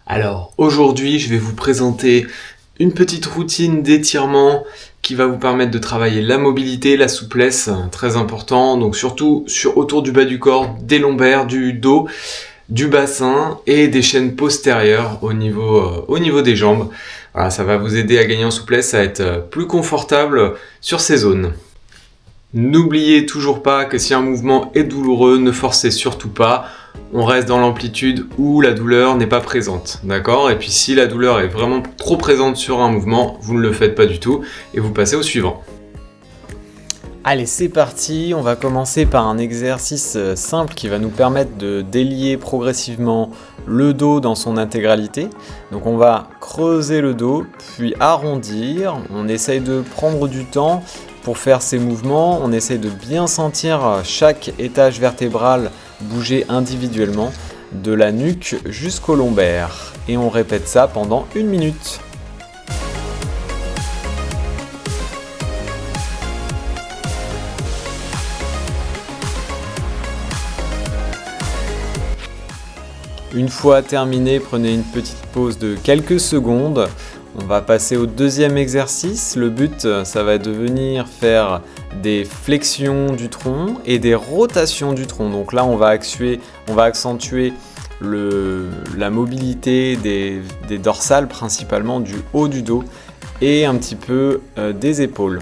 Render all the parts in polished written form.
Alors aujourd'hui, je vais vous présenter une petite routine d'étirement qui va vous permettre de travailler la mobilité, la souplesse, très important. Donc surtout autour du bas du corps, des lombaires, du dos, du bassin et des chaînes postérieures au niveau des jambes. Voilà, ça va vous aider à gagner en souplesse, à être plus confortable sur ces zones. N'oubliez toujours pas que si un mouvement est douloureux, ne forcez surtout pas. On reste dans l'amplitude où la douleur n'est pas présente, d'accord? Et puis si la douleur est vraiment trop présente sur un mouvement, vous ne le faites pas du tout et vous passez au suivant. Allez, c'est parti, on va commencer par un exercice simple qui va nous permettre de délier progressivement le dos dans son intégralité. Donc on va creuser le dos, puis arrondir. On essaye de prendre du temps pour faire ces mouvements. On essaye de bien sentir chaque étage vertébral bouger individuellement, de la nuque jusqu'au lombaire. Et on répète ça pendant 1 minute. Une fois terminé, prenez une petite pause de quelques secondes. On va passer au deuxième exercice. Le but, ça va être de venir faire des flexions du tronc et des rotations du tronc. Donc là, on va accentuer la mobilité des dorsales, principalement du haut du dos et un petit peu des épaules.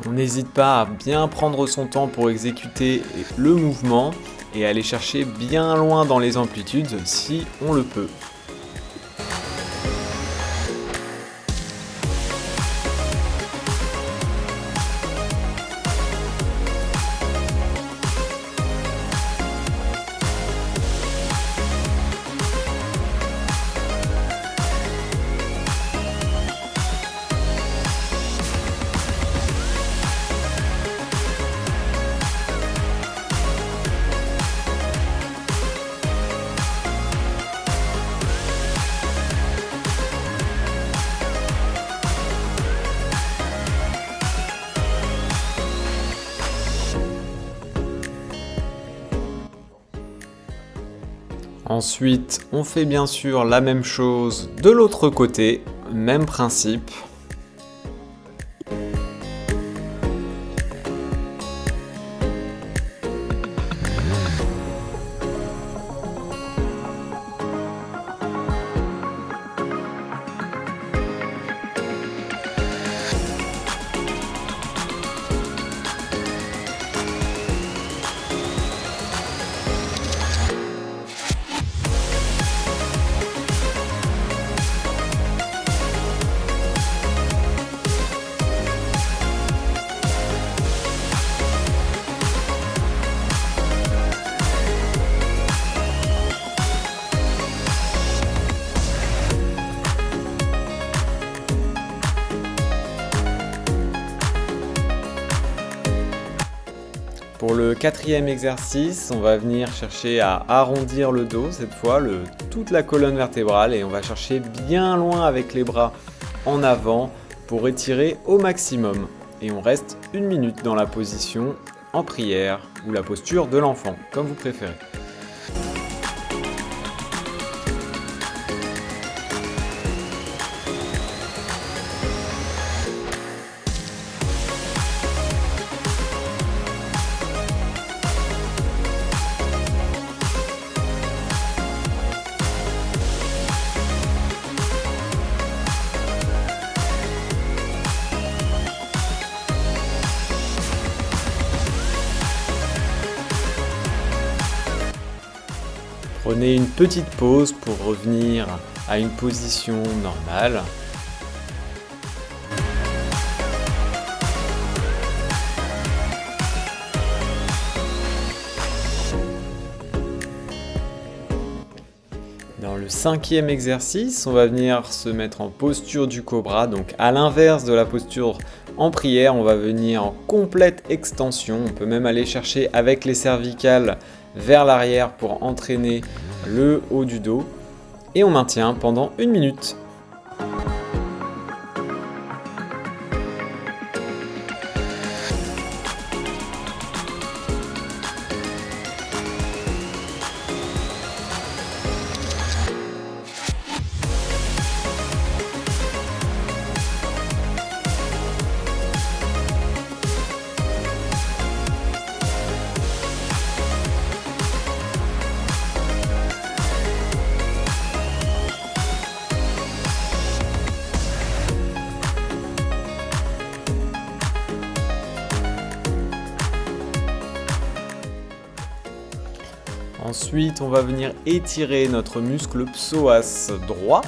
On n'hésite pas à bien prendre son temps pour exécuter le mouvement et aller chercher bien loin dans les amplitudes si on le peut. Ensuite, on fait bien sûr la même chose de l'autre côté, même principe. Pour le quatrième exercice, on va venir chercher à arrondir le dos, cette fois toute la colonne vertébrale, et on va chercher bien loin avec les bras en avant pour étirer au maximum. Et on reste 1 minute dans la position en prière ou la posture de l'enfant, comme vous préférez. Prenez une petite pause pour revenir à une position normale. Dans le cinquième exercice, on va venir se mettre en posture du cobra, donc à l'inverse de la posture en prière, on va venir en complète extension. On peut même aller chercher avec les cervicales vers l'arrière pour entraîner le haut du dos. Et on maintient pendant 1 minute. Ensuite, on va venir étirer notre muscle psoas droit.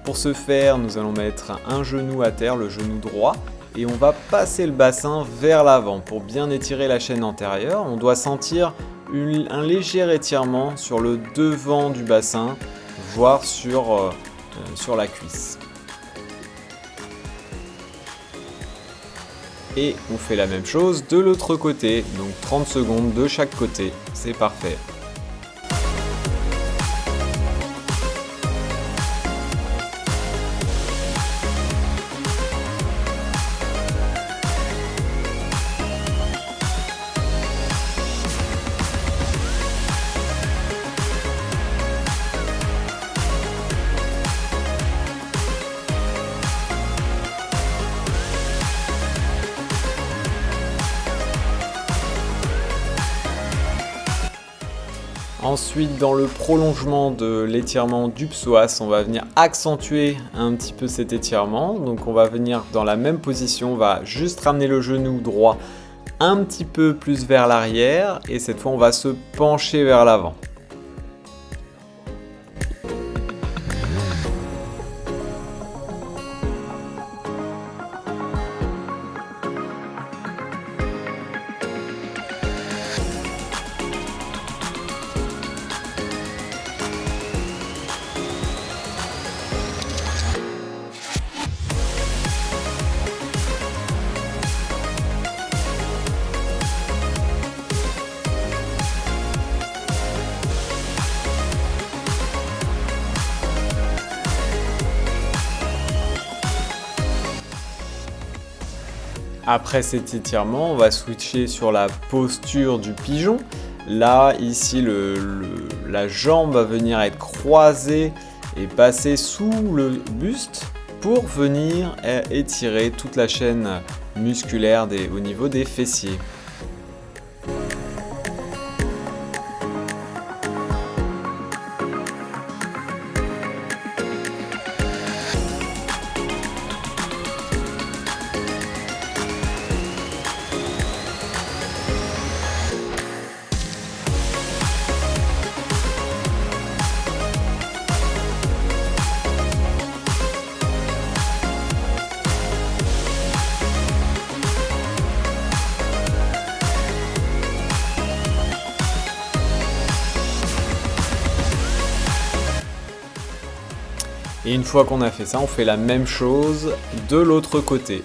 Pour ce faire, nous allons mettre un genou à terre, le genou droit, et on va passer le bassin vers l'avant pour bien étirer la chaîne antérieure. On doit sentir un léger étirement sur le devant du bassin, voire sur la cuisse. Et on fait la même chose de l'autre côté, donc 30 secondes de chaque côté, c'est parfait. Ensuite, dans le prolongement de l'étirement du psoas, on va venir accentuer un petit peu cet étirement. Donc on va venir dans la même position, on va juste ramener le genou droit un petit peu plus vers l'arrière et cette fois on va se pencher vers l'avant. Après cet étirement, on va switcher sur la posture du pigeon. Là, ici, la jambe va venir être croisée et passer sous le buste pour venir étirer toute la chaîne musculaire au niveau des fessiers. Et une fois qu'on a fait ça, on fait la même chose de l'autre côté.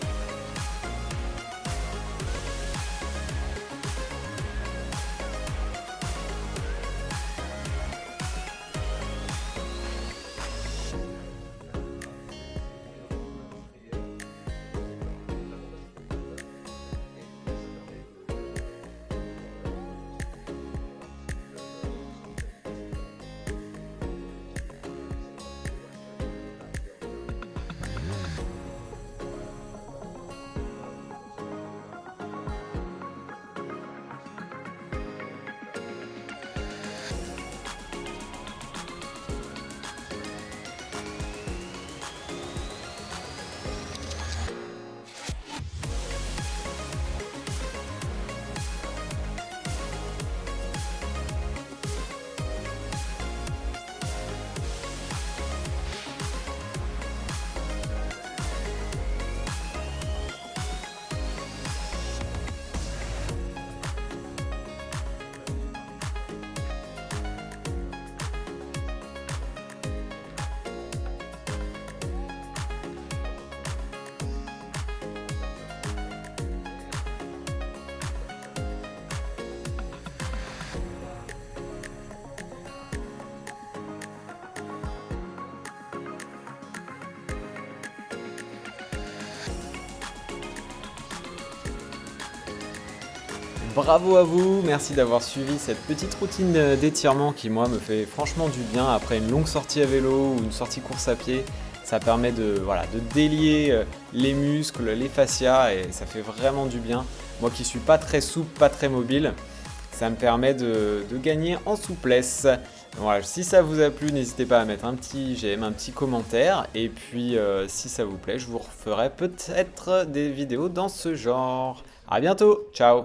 Bravo à vous, merci d'avoir suivi cette petite routine d'étirement qui moi me fait franchement du bien après une longue sortie à vélo ou une sortie course à pied. Ça permet de délier les muscles, les fascias et ça fait vraiment du bien. Moi qui suis pas très souple, pas très mobile, ça me permet de gagner en souplesse. Voilà, si ça vous a plu, n'hésitez pas à mettre un petit j'aime, un petit commentaire. Et puis si ça vous plaît, je vous referai peut-être des vidéos dans ce genre. À bientôt, ciao!